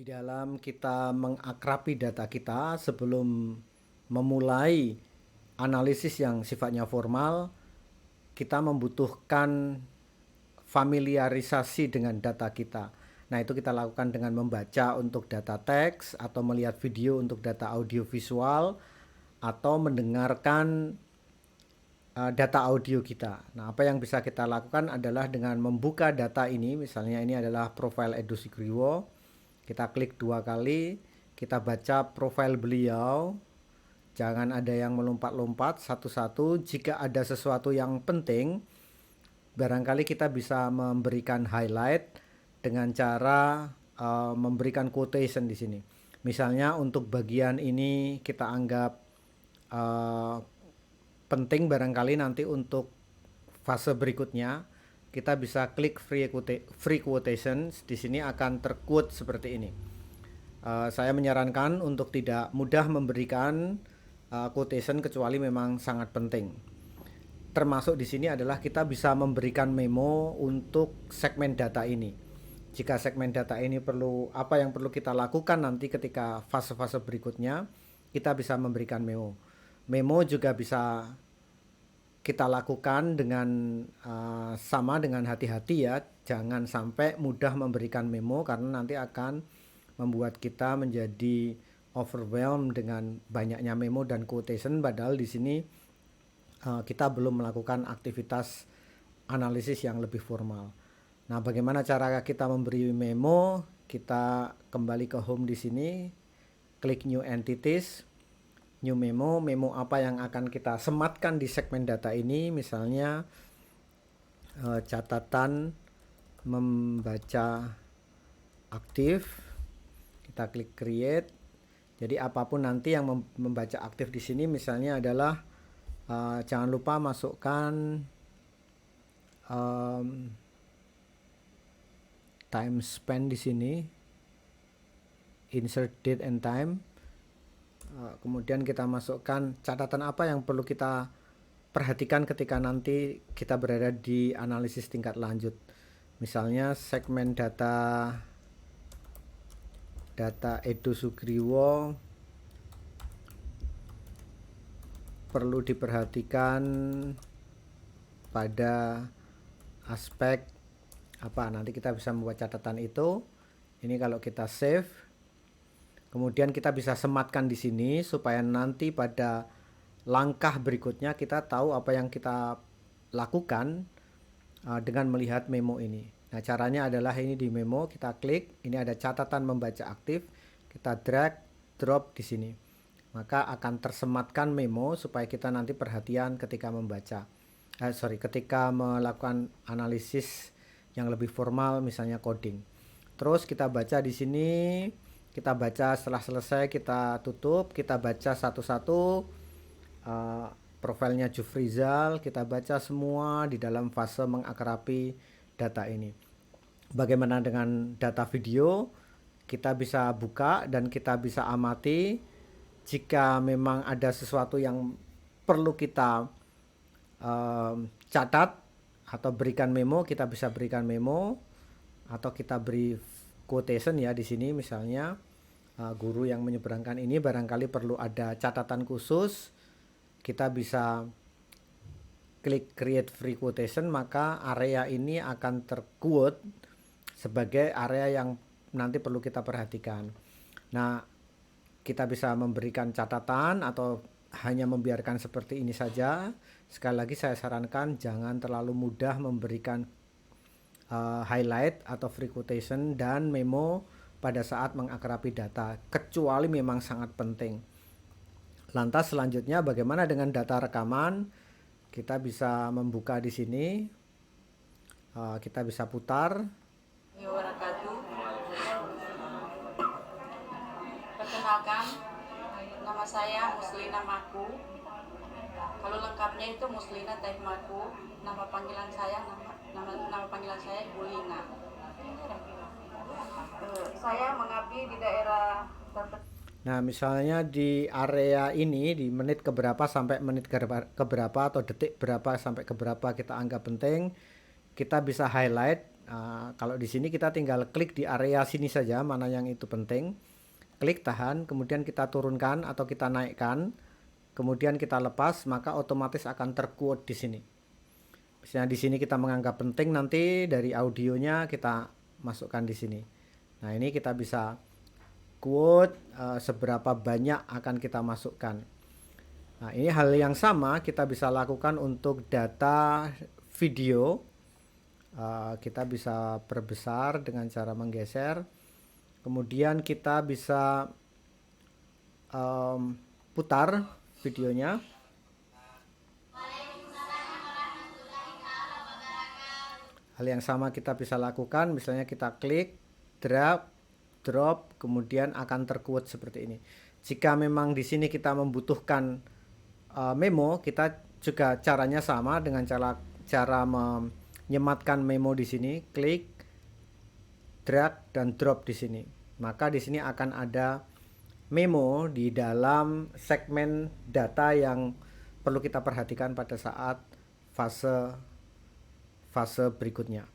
Di dalam kita mengakrabi data kita sebelum memulai analisis yang sifatnya formal, kita membutuhkan familiarisasi dengan data kita. Nah, itu kita lakukan dengan membaca untuk data teks atau melihat video untuk data audio visual atau mendengarkan data audio kita. Nah, apa yang bisa kita lakukan adalah dengan membuka data ini, misalnya ini adalah profil Edo Sugriwo. Kita klik 2 kali, kita baca profil beliau. Jangan ada yang melompat-lompat satu-satu. Jika ada sesuatu yang penting, barangkali kita bisa memberikan highlight dengan cara memberikan quotation di sini. Misalnya untuk bagian ini kita anggap penting, barangkali nanti untuk fase berikutnya kita bisa klik free quotations. Di sini akan terquote seperti ini. Saya menyarankan untuk tidak mudah memberikan quotation kecuali memang sangat penting. Termasuk di sini adalah kita bisa memberikan memo untuk segmen data ini. Jika segmen data ini perlu, apa yang perlu kita lakukan nanti ketika fase-fase berikutnya, kita bisa memberikan memo. Memo juga bisa kita lakukan dengan sama dengan hati-hati ya, jangan sampai mudah memberikan memo karena nanti akan membuat kita menjadi overwhelmed dengan banyaknya memo dan quotation, padahal di sini kita belum melakukan aktivitas analisis yang lebih formal. Nah, bagaimana cara kita memberi memo? Kita kembali ke home di sini, klik new entities, new memo, memo apa yang akan kita sematkan di segmen data ini, misalnya catatan membaca aktif. Kita klik create. Jadi apapun nanti yang membaca aktif di sini, misalnya adalah jangan lupa masukkan time spend di sini, insert date and time. Kemudian kita masukkan catatan apa yang perlu kita perhatikan ketika nanti kita berada di analisis tingkat lanjut. Misalnya segmen data Edo Sugriwo perlu diperhatikan pada aspek apa. Nanti kita bisa membuat catatan itu. Ini kalau kita save, kemudian kita bisa sematkan di sini supaya nanti pada langkah berikutnya kita tahu apa yang kita lakukan dengan melihat memo ini. Nah, caranya adalah ini di memo, kita klik, ini ada catatan membaca aktif, kita drag, drop di sini. Maka akan tersematkan memo supaya kita nanti perhatian ketika membaca. Ketika melakukan analisis yang lebih formal, misalnya coding. Terus kita baca di sini, kita baca setelah selesai kita tutup, kita baca satu-satu profilnya Jufrizal, kita baca semua di dalam fase mengakrabi data ini. Bagaimana dengan data video? Kita bisa buka dan kita bisa amati. Jika memang ada sesuatu yang perlu kita catat atau berikan memo, kita bisa berikan memo atau kita beri quotation ya di sini, misalnya guru yang menyeberangkan ini barangkali perlu ada catatan khusus, kita bisa klik create free quotation, maka area ini akan terquote sebagai area yang nanti perlu kita perhatikan. Nah, kita bisa memberikan catatan atau hanya membiarkan seperti ini saja. Sekali lagi saya sarankan jangan terlalu mudah memberikan highlight atau free quotation dan memo pada saat mengakrabi data, kecuali memang sangat penting. Lantas selanjutnya bagaimana dengan data rekaman? Kita bisa membuka di sini, kita bisa putar. Perkenalkan, nama saya Muslina Maku. Kalau lengkapnya itu Muslina Tehmaku. Nama panggilan saya Ibu Lina. Saya mengabdi di daerah terpencil. Nah, misalnya di area ini di menit keberapa sampai menit keberapa atau detik berapa sampai keberapa kita anggap penting, kita bisa highlight Kalau di sini kita tinggal klik di area sini saja mana yang itu penting, klik tahan, kemudian kita turunkan atau kita naikkan, kemudian kita lepas, maka otomatis akan terquote di sini. Misalnya di sini kita menganggap penting, nanti dari audionya kita masukkan di sini. Nah, ini kita bisa quote seberapa banyak akan kita masukkan. Nah, ini hal yang sama kita bisa lakukan untuk data video. Kita bisa perbesar dengan cara menggeser. Kemudian kita bisa putar videonya. Hal yang sama kita bisa lakukan, misalnya kita klik, drop, kemudian akan terquote seperti ini. Jika memang di sini kita membutuhkan memo, kita juga caranya sama dengan cara menyematkan memo di sini, klik, drag dan drop di sini. Maka di sini akan ada memo di dalam segmen data yang perlu kita perhatikan pada saat fase berikutnya.